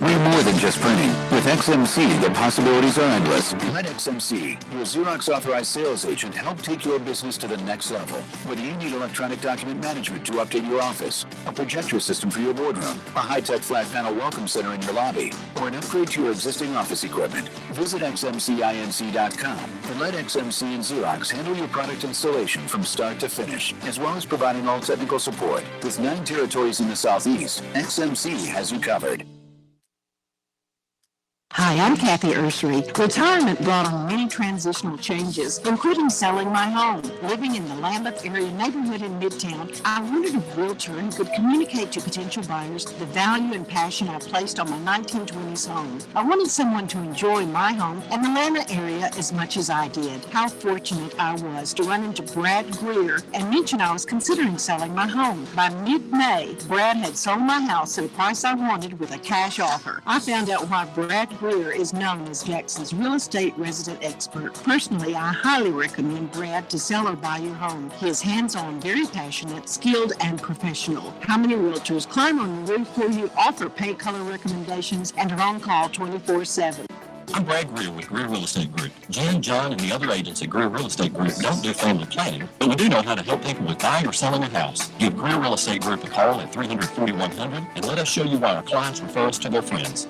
We're more than just printing. With XMC, the possibilities are endless. Let XMC, your Xerox authorized sales agent, help take your business to the next level. Whether you need electronic document management to update your office, a projector system for your boardroom, a high-tech flat panel welcome center in your lobby, or an upgrade to your existing office equipment, visit xmcinc.com and let XMC and Xerox handle your product installation from start to finish, as well as providing all technical support. With 9 territories in the Southeast, XMC has you covered. Hi, I'm Kathy Ursery. Retirement brought on many transitional changes, including selling my home. Living in the Lambeth area neighborhood in Midtown, I wanted a realtor who could communicate to potential buyers the value and passion I placed on my 1920s home. I wanted someone to enjoy my home and the Atlanta area as much as I did. How fortunate I was to run into Brad Greer and mention I was considering selling my home. By mid-May, Brad had sold my house at a price I wanted with a cash offer. I found out why Brad Greer is known as Jackson's real estate resident expert. Personally, I highly recommend Brad to sell or buy your home. He is hands-on, very passionate, skilled, and professional. How many realtors climb on the roof for you, offer paint color recommendations, and are on call 24/7. I'm Brad Greer with Greer Real Estate Group. Jan, John, and the other agents at Greer Real Estate Group don't do family planning, but we do know how to help people with buying or selling a house. Give Greer Real Estate Group a call at 300-4100 and let us show you why our clients refer us to their friends.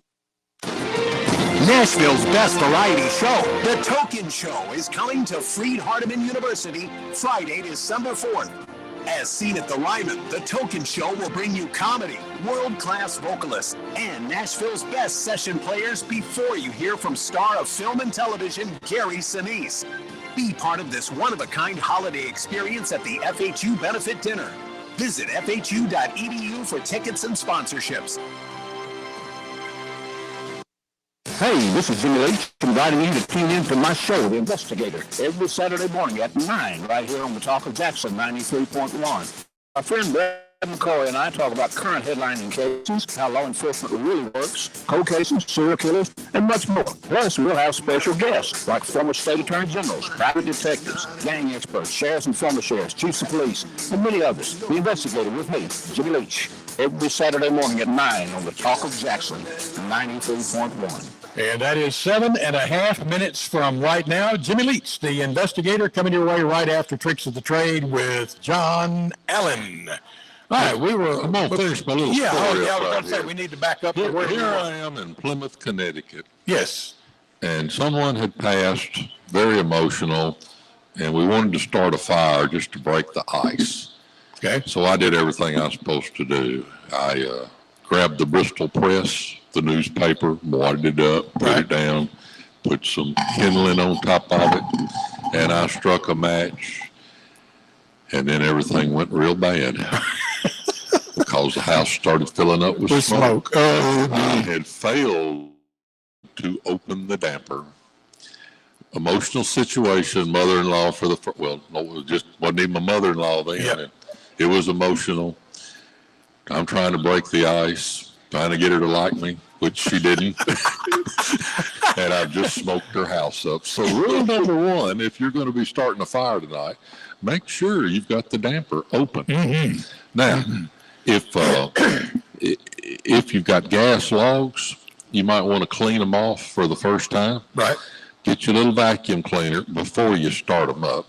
Nashville's best variety show, The Token Show, is coming to Freed-Hardeman University Friday, December 4th. As seen at the Ryman, The Token Show will bring you comedy, world-class vocalists, and Nashville's best session players before you hear from star of film and television, Gary Sinise. Be part of this one-of-a-kind holiday experience at the FHU Benefit Dinner. Visit fhu.edu for tickets and sponsorships. Hey, this is Jimmy Leach inviting you to tune in to my show, The Investigator, every Saturday morning at 9 right here on the Talk of Jackson 93.1. My friend Brad McCoy and I talk about current headlining cases, how law enforcement really works, cold cases, serial killers, and much more. Plus, we'll have special guests like former state attorney generals, private detectives, gang experts, sheriffs and former sheriffs, chiefs of police, and many others. The Investigator with me, Jimmy Leach, every Saturday morning at 9 on the Talk of Jackson 93.1. And that is 7.5 minutes from right now. Jimmy Leach, the Investigator, coming your way right after Tricks of the Trade with John Allen. All right, I'm going to finish my little story. I was going to say, we need to back up. Here I am in Plymouth, Connecticut. Yes. And someone had passed, very emotional, and we wanted to start a fire just to break the ice. Okay. So I did everything I was supposed to do. I grabbed the Bristol Press, the newspaper, wadded it up, put it down, put some kindling on top of it, and I struck a match, and then everything went real bad because the house started filling up with smoke. I had failed to open the damper. Emotional situation, mother-in-law for the it just wasn't even my mother-in-law then. Yep. It was emotional. I'm trying to break the ice, trying to get her to like me, which she didn't. And I've just smoked her house up. So rule number one, if you're going to be starting a fire tonight, make sure you've got the damper open. Mm-hmm. Now, if you've got gas logs, you might want to clean them off for the first time. Right. Get your little vacuum cleaner before you start them up.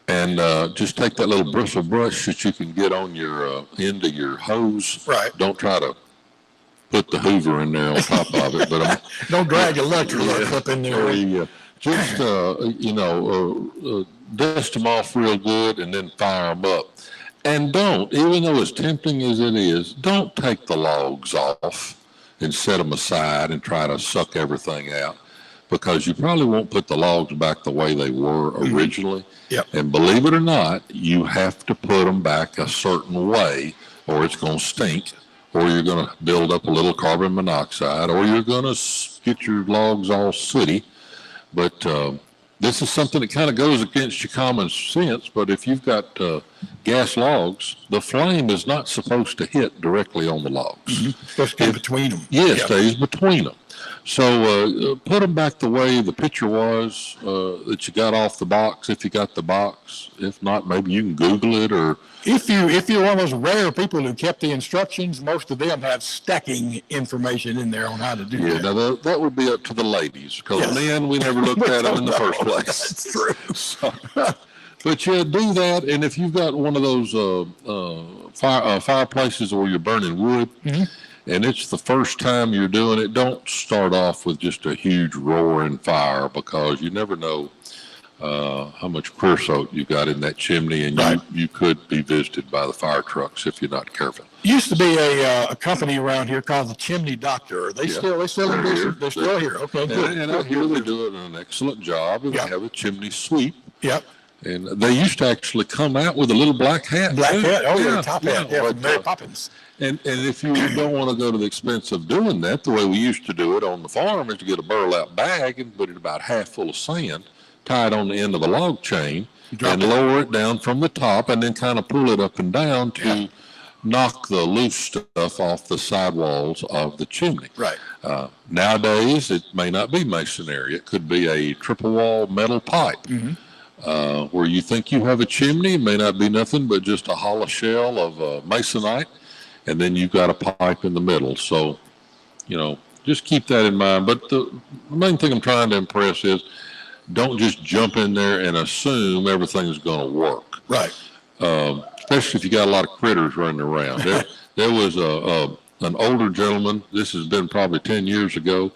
And just take that little bristle brush that you can get on your end of your hose. Right. Don't try to put the Hoover in there on top of it. But don't drag a electric up in there. Just dust them off real good and then fire them up. And don't, even though as tempting as it is, don't take the logs off and set them aside and try to suck everything out, because you probably won't put the logs back the way they were originally. Yep. And believe it or not, you have to put them back a certain way or it's going to stink, or you're going to build up a little carbon monoxide, or you're going to get your logs all sooty. But this is something that kind of goes against your common sense, but if you've got gas logs, the flame is not supposed to hit directly on the logs. Mm-hmm. It's supposed to go between them. Yes, it stays between them. So put them back the way the picture was that you got off the box, if you got the box. If not, maybe you can Google it. Or if you're one of those rare people who kept the instructions, most of them have stacking information in there on how to do that. Yeah, now that would be up to the ladies, because men, we never looked at them in the first place. That's true. So, but yeah, do that. And if you've got one of those fireplaces where you're burning wood, mm-hmm. and it's the first time you're doing it, don't start off with just a huge roaring fire, because you never know how much creosote you got in that chimney, and you could be visited by the fire trucks if you're not careful. Used to be a company around here called the Chimney Doctor. Are they still in business? They're still here. Okay, good. And I hear they're doing an excellent job, and they have a chimney sweep. Yep. And they used to actually come out with a little black hat. Black hat? Oh, yeah, top hat. Yeah, from Mary Poppins. And if you don't want to go to the expense of doing that, the way we used to do it on the farm is to get a burlap bag and put it about half full of sand, tie it on the end of the log chain, and lower it down from the top, and then kind of pull it up and down to knock the loose stuff off the sidewalls of the chimney. Right. Nowadays, it may not be masonry. It could be a triple wall metal pipe. Mm-hmm. Where you think you have a chimney, it may not be nothing but just a hollow shell of masonite, and then you've got a pipe in the middle. So, just keep that in mind. But the main thing I'm trying to impress is don't just jump in there and assume everything's going to work. Right. Especially if you got a lot of critters running around. There was an older gentleman, this has been probably 10 years ago,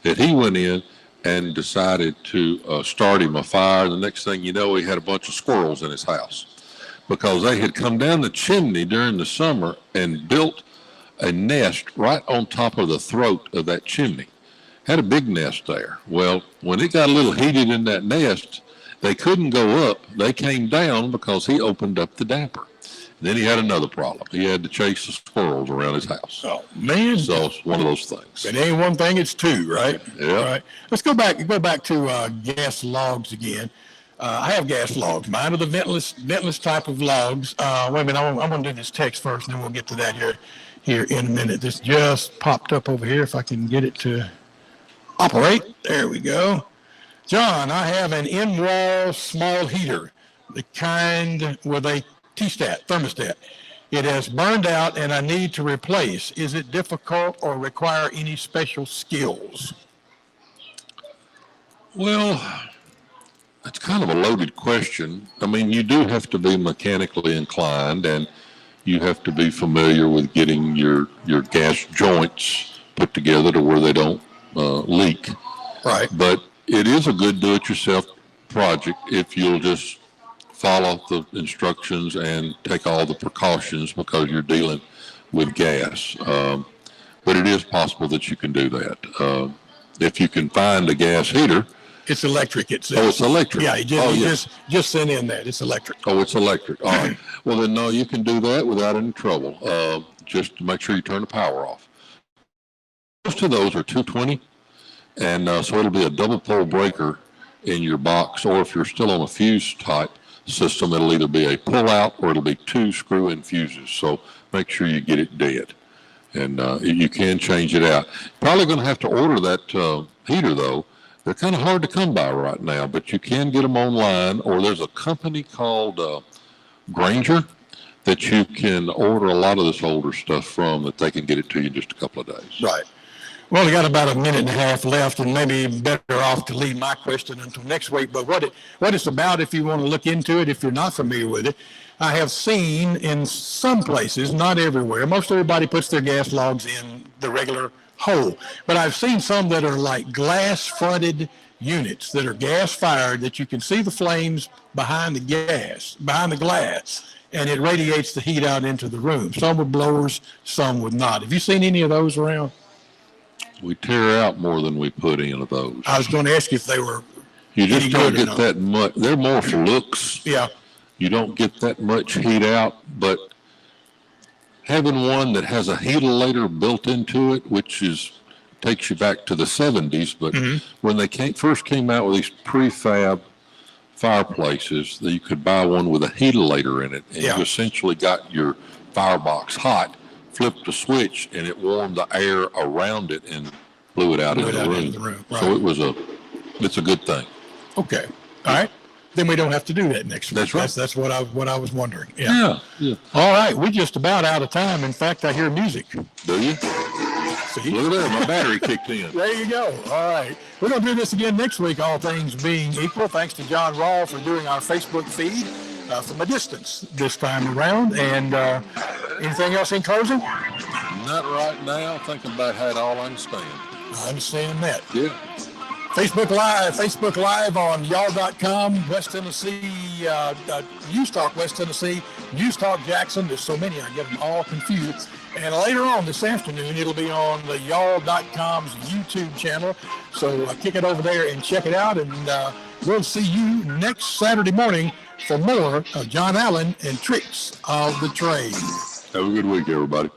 that he went in and decided to start him a fire. The next thing you know, he had a bunch of squirrels in his house because they had come down the chimney during the summer and built a nest right on top of the throat of that chimney. Had a big nest there. Well, when it got a little heated in that nest, they couldn't go up. They came down because he opened up the damper. Then he had another problem. He had to chase the squirrels around his house. Oh, man. So it's one of those things. It ain't one thing, it's two, right? Yeah. All right. Let's go back to gas logs again. I have gas logs. Mine are the ventless type of logs. Wait a minute, I'm going to do this text first, and then we'll get to that here in a minute. This just popped up over here, if I can get it to operate. There we go. John, I have an in-wall small heater, the kind with a thermostat. It has burned out and I need to replace. Is it difficult or require any special skills? Well, it's kind of a loaded question. I mean, you do have to be mechanically inclined, and you have to be familiar with getting your gas joints put together to where they don't leak. Right. But it is a good do-it-yourself project if you'll just follow the instructions and take all the precautions because you're dealing with gas. But it is possible that you can do that. If you can find a gas heater. It's electric. It's electric. Yeah, just send in that. It's electric. Oh, it's electric. All right. Well, then, no, you can do that without any trouble. Just make sure you turn the power off. Most of those are 220, and so it'll be a double pole breaker in your box, or if you're still on a fuse type system, it'll either be a pull out or it'll be 2 screw-in fuses. So make sure you get it dead, and you can change it out. Probably going to have to order that heater though. They're kind of hard to come by right now, but you can get them online, or there's a company called Granger that you can order a lot of this older stuff from, that they can get it to you in just a couple of days. Right. Well, we got about a minute and a half left, and maybe better off to leave my question until next week. But what it's about, if you want to look into it, if you're not familiar with it, I have seen in some places, not everywhere. Most everybody puts their gas logs in the regular hole, but I've seen some that are like glass-fronted units that are gas-fired, that you can see the flames behind the glass, and it radiates the heat out into the room. Some with blowers, some with not. Have you seen any of those around? We tear out more than we put in of those. I was going to ask you if they were. You just don't get that much. They're more for looks. Yeah. You don't get that much heat out, but having one that has a heatilator built into it, which takes you back to the 70s, but when they first came out with these prefab fireplaces, you could buy one with a heatilator in it, and you essentially got your firebox hot, flipped a switch, and it warmed the air around it and blew it out into the room. Right. So it's a good thing. Okay. All right. Then we don't have to do that next week. That's right. That's what I was wondering. Yeah. All right. We're just about out of time. In fact, I hear music. Do you? See? Look at that. My battery kicked in. There you go. All right. We're going to do this again next week, all things being equal. Thanks to John Rawl for doing our Facebook feed from a distance this time around. And anything else in closing? Not right now. Thinking about how it all I understand. I understand that. Yeah. Facebook Live on Yall.com, West Tennessee, News Talk West Tennessee, News Talk Jackson. There's so many, I get them all confused. And later on this afternoon, it'll be on the Yall.com's YouTube channel. So kick it over there and check it out. And we'll see you next Saturday morning for more of John Allen and Tricks of the Trade. Have a good week, everybody.